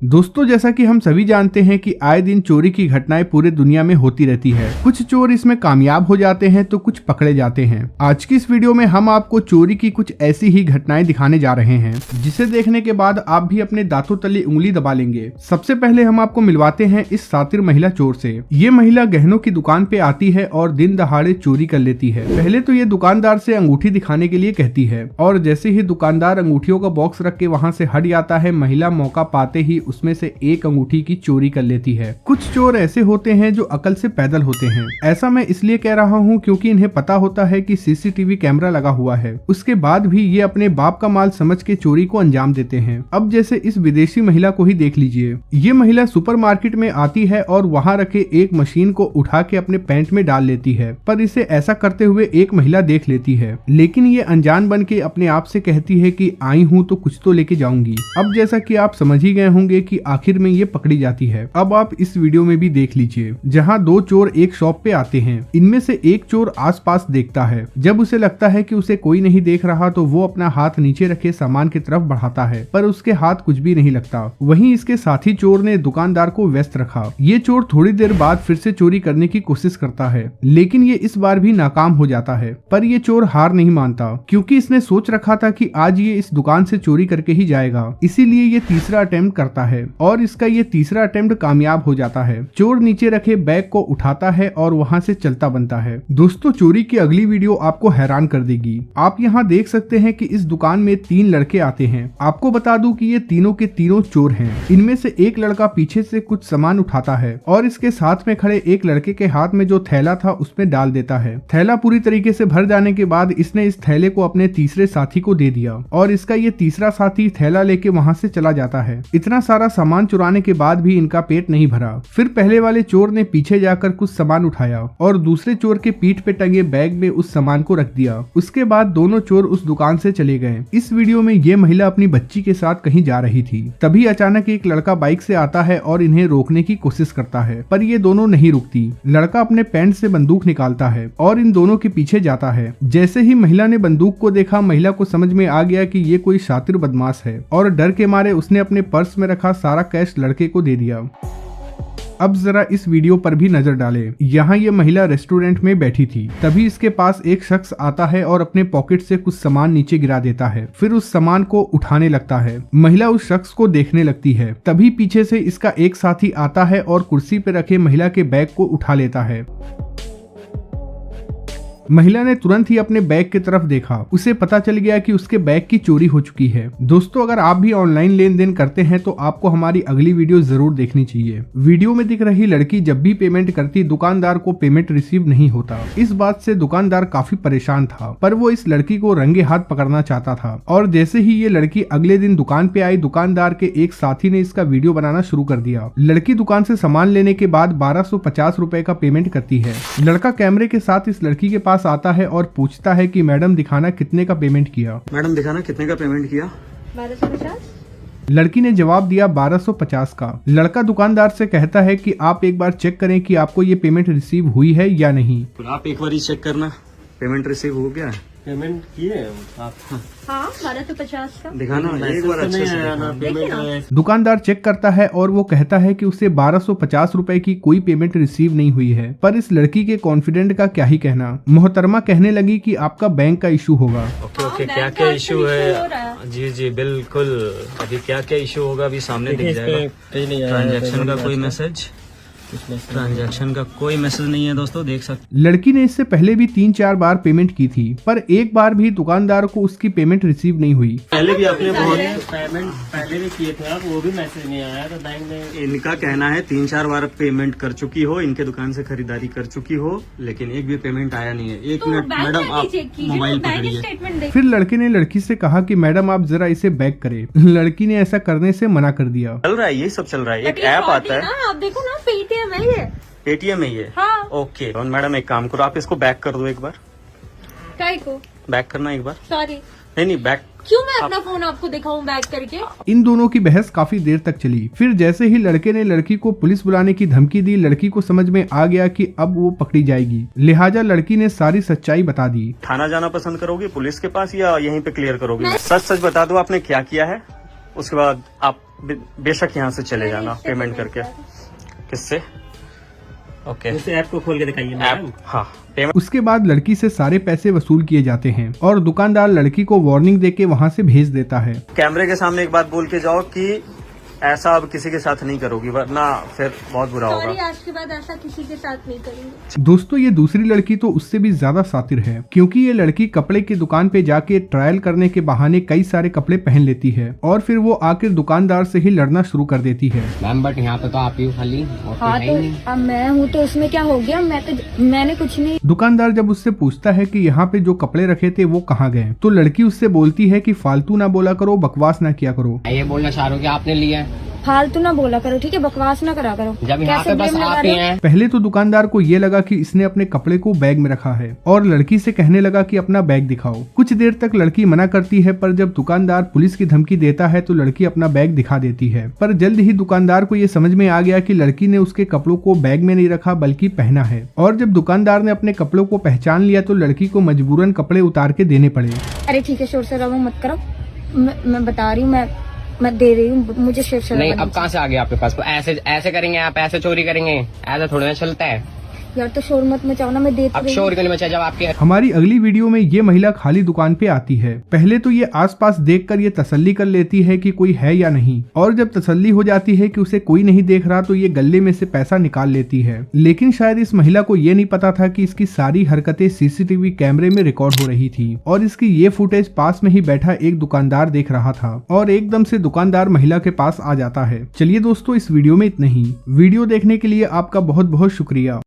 दोस्तों जैसा कि हम सभी जानते हैं कि आए दिन चोरी की घटनाएं पूरे दुनिया में होती रहती है। कुछ चोर इसमें कामयाब हो जाते हैं तो कुछ पकड़े जाते हैं। आज की इस वीडियो में हम आपको चोरी की कुछ ऐसी ही घटनाएं दिखाने जा रहे हैं जिसे देखने के बाद आप भी अपने दांतों तले उंगली दबा लेंगे। सबसे पहले हम आपको मिलवाते हैं इस शातिर महिला चोर से। ये महिला गहनों की दुकान पे आती है और दिन दहाड़े चोरी कर लेती है। पहले तो ये दुकानदार से अंगूठी दिखाने के लिए कहती है और जैसे ही दुकानदार अंगूठियों का बॉक्स रख के वहाँ से हट जाता है, महिला मौका पाते ही उसमें से एक अंगूठी की चोरी कर लेती है। कुछ चोर ऐसे होते हैं जो अकल से पैदल होते हैं। ऐसा मैं इसलिए कह रहा हूँ क्योंकि इन्हें पता होता है कि सीसीटीवी कैमरा लगा हुआ है, उसके बाद भी ये अपने बाप का माल समझ के चोरी को अंजाम देते हैं। अब जैसे इस विदेशी महिला को ही देख लीजिए। ये महिला सुपरमार्केट में आती है और वहाँ रखे एक मशीन को उठा के अपने पैंट में डाल लेती है, पर इसे ऐसा करते हुए एक महिला देख लेती है, लेकिन ये अनजान बन के अपने आप से कहती है कि आई हूँ तो कुछ तो लेके जाऊंगी। अब जैसा कि आप समझ ही गए होंगे कि आखिर में ये पकड़ी जाती है। अब आप इस वीडियो में भी देख लीजिए जहाँ दो चोर एक शॉप पे आते हैं। इनमें से एक चोर आसपास देखता है। जब उसे लगता है कि उसे कोई नहीं देख रहा तो वो अपना हाथ नीचे रखे सामान की तरफ बढ़ाता है, पर उसके हाथ कुछ भी नहीं लगता। वहीं इसके साथी चोर ने दुकानदार को व्यस्त रखा। ये चोर थोड़ी देर बाद फिर से चोरी करने की कोशिश करता है, लेकिन ये इस बार भी नाकाम हो जाता है। पर ये चोर हार नहीं मानता क्योंकि इसने सोच रखा था कि आज ये इस दुकान से चोरी करके ही जाएगा। इसीलिए ये तीसरा अटेम्प्ट करता है और इसका ये तीसरा अटेम्प्ट कामयाब हो जाता है। चोर नीचे रखे बैग को उठाता है और वहाँ से चलता बनता है। दोस्तों चोरी की अगली वीडियो आपको हैरान कर देगी। आप यहाँ देख सकते हैं कि इस दुकान में 3 लड़के आते हैं। आपको बता दूं कि ये तीनों के तीनों चोर हैं। इनमें से एक लड़का पीछे से कुछ सामान उठाता है और इसके साथ में खड़े एक लड़के के हाथ में जो थैला था उसमें डाल देता है। थैला पूरी तरीके से भर जाने के बाद इसने इस थैले को अपने तीसरे साथी को दे दिया और इसका ये तीसरा साथी थैला लेके वहाँ से चला जाता है। इतना सारा सामान चुराने के बाद भी इनका पेट नहीं भरा। फिर पहले वाले चोर ने पीछे जाकर कुछ सामान उठाया और दूसरे चोर के पीठ पे टंगे बैग में उस सामान को रख दिया। उसके बाद दोनों चोर उस दुकान से चले गए। इस वीडियो में ये महिला अपनी बच्ची के साथ कहीं जा रही थी। तभी अचानक एक लड़का बाइक से आता है और इन्हें रोकने की कोशिश करता है, पर ये दोनों नहीं रुकती। लड़का अपने पैंट से बंदूक निकालता है और इन दोनों के पीछे जाता है। जैसे ही महिला ने बंदूक को देखा, महिला को समझ में आ गया कि ये कोई शातिर बदमाश है और डर के मारे उसने अपने पर्स में रखा सारा कैश लड़के को दे दिया। अब जरा इस वीडियो पर भी नजर डालें। यहाँ ये महिला रेस्टोरेंट में बैठी थी। तभी इसके पास एक शख्स आता है और अपने पॉकेट से कुछ सामान नीचे गिरा देता है। फिर उस सामान को उठाने लगता है। महिला उस शख्स को देखने लगती है। तभी पीछे से इसका एक साथी आता है और कुर्सी पे रखे महिला के बैग को उठा लेता है। महिला ने तुरंत ही अपने बैग की तरफ देखा। उसे पता चल गया कि उसके बैग की चोरी हो चुकी है। दोस्तों अगर आप भी ऑनलाइन लेन देन करते हैं तो आपको हमारी अगली वीडियो जरूर देखनी चाहिए। वीडियो में दिख रही लड़की जब भी पेमेंट करती, दुकानदार को पेमेंट रिसीव नहीं होता। इस बात से दुकानदार काफी परेशान था, पर वो इस लड़की को रंगे हाथ पकड़ना चाहता था। और जैसे ही ये लड़की अगले दिन दुकान पे आई, दुकानदार के एक साथी ने इसका वीडियो बनाना शुरू कर दिया। लड़की दुकान से सामान लेने के बाद 1250 रुपए का पेमेंट करती है। लड़का कैमरे के साथ इस लड़की के पास आता है और पूछता है कि मैडम दिखाना कितने का पेमेंट किया। मैडम दिखाना कितने का पेमेंट किया। 1250। लड़की ने जवाब दिया 1250 का। लड़का दुकानदार से कहता है कि आप एक बार चेक करें कि आपको ये पेमेंट रिसीव हुई है या नहीं। आप एक बार चेक करना पेमेंट रिसीव हो गया है। पेमेंट किए आप? हाँ 1250 का दिखाना एक बार अच्छे से दिखाना। दुकानदार चेक करता है और वो कहता है कि उसे 1250 रुपए की कोई पेमेंट रिसीव नहीं हुई है। पर इस लड़की के कॉन्फिडेंट का क्या ही कहना। मोहतरमा कहने लगी कि आपका बैंक का इशू होगा। ओके क्या क्या इशू है? जी जी बिल्कुल। अभी क्या क्या इशू होगा अभी सामने दिख जाएगा। ट्रांजैक्शन का कोई मैसेज, ट्रांजैक्शन का कोई मैसेज नहीं है दोस्तों, देख सकते। लड़की ने इससे पहले भी 3-4 बार पेमेंट की थी, पर एक बार भी दुकानदार को उसकी पेमेंट रिसीव नहीं हुई। पहले भी आपने बहुत पेमेंट पहले भी किए थे आप, वो भी मैसेज नहीं आया तो बैंक ने। इनका कहना है 3-4 बार पेमेंट कर चुकी हो, इनके दुकान से खरीदारी कर चुकी हो, लेकिन एक भी पेमेंट आया नहीं है। एक मिनट मैडम आप मोबाइल पकड़िए। फिर लड़के ने लड़की से कहा कि मैडम आप जरा इसे बैक करें। लड़की ने ऐसा करने से मना कर दिया। चल रहा है, यही सब चल रहा है। एक ऐप आता है, आप देखो ना, पेटीएम है ये। पेटीएम है ये। हाँ। ओके और मैडम एक काम करो, आप इसको बैक कर दो एक बार। काय को बैक करना एक बार। सॉरी नहीं बैक। क्यों मैं अपना फोन आपको दिखाऊं बैक करके। इन दोनों की बहस काफी देर तक चली। फिर जैसे ही लड़के ने लड़की को पुलिस बुलाने की धमकी दी, लड़की को समझ में आ गया कि अब वो पकड़ी जाएगी। लिहाजा लड़की ने सारी सच्चाई बता दी। थाना जाना पसंद करोगे पुलिस के पास या यहीं पे क्लियर करोगे? सच सच बता दो आपने क्या किया है, उसके बाद आप बेशक यहाँ से चले जाना पेमेंट करके। किससे? ओके, उस ऐप को खोल के दिखाइए मैडम। हाँ, पेमेंट। उसके बाद लड़की से सारे पैसे वसूल किए जाते हैं और दुकानदार लड़की को वार्निंग देके वहाँ से भेज देता है। कैमरे के सामने एक बात बोल के जाओ कि ऐसा अब किसी के साथ नहीं करोगी, वरना फिर बहुत बुरा सॉरी, होगा। आज के बाद ऐसा किसी के साथ नहीं करूंगी। दोस्तों ये दूसरी लड़की तो उससे भी ज्यादा शातिर है, क्योंकि ये लड़की कपड़े की दुकान पे जाके ट्रायल करने के बहाने कई सारे कपड़े पहन लेती है और फिर वो आकर दुकानदार से ही लड़ना शुरू कर देती है। मैम बट यहाँ पे तो आप ही हो खाली, और कोई हाँ है तो ही नहीं। अब मैं हूँ तो उसमें क्या हो गया, मैंने कुछ नहीं। दुकानदार जब उससे पूछता है कि यहाँ पे जो कपड़े रखे थे वो कहाँ गए, तो लड़की उससे बोलती है कि फालतू ना बोला करो, बकवास ना किया करो। मैं ये बोलना चाह रहा हूँ कि आपने लिया है, फालतू ना बोला करो, ठीक है, बकवास ना करा करो। जब यहाँ कैसे पे बस blame लगा आप ही रहे हो? हैं। पहले तो दुकानदार को ये लगा कि इसने अपने कपड़े को बैग में रखा है और लड़की से कहने लगा कि अपना बैग दिखाओ। कुछ देर तक लड़की मना करती है, पर जब दुकानदार पुलिस की धमकी देता है तो लड़की अपना बैग दिखा देती है। पर जल्द ही दुकानदार को ये समझ में आ गया कि लड़की ने उसके कपड़ों को बैग में नहीं रखा बल्कि पहना है। और जब दुकानदार ने अपने कपड़ों को पहचान लिया तो लड़की को मजबूरन कपड़े उतार के देने पड़े। अरे ठीक है, शोर शराबा मत करो, मैं बता रही हूँ, मैं दे रही हूँ, मुझे शोर शराबा नहीं अब कहाँ से आ गया आपके पास? ऐसे करेंगे आप, ऐसे चोरी करेंगे, ऐसा थोड़ा ना चलता है। यार तो शोर मत मचाओ ना, मैं दे तो अब रही हूँ। शोर क्यों नहीं मचा जब आपके हमारी अगली वीडियो में ये महिला खाली दुकान पे आती है। पहले तो ये आसपास देखकर ये तसल्ली कर लेती है कि कोई है या नहीं, और जब तसल्ली हो जाती है कि उसे कोई नहीं देख रहा तो ये गले में से पैसा निकाल लेती है। लेकिन शायद इस महिला को ये नहीं पता था कि इसकी सारी हरकतें सीसीटीवी कैमरे में रिकॉर्ड हो रही थी और इसकी ये फुटेज पास में ही बैठा एक दुकानदार देख रहा था और एकदम से दुकानदार महिला के पास आ जाता है। चलिए दोस्तों, इस वीडियो में इतना ही। वीडियो देखने के लिए आपका बहुत बहुत शुक्रिया।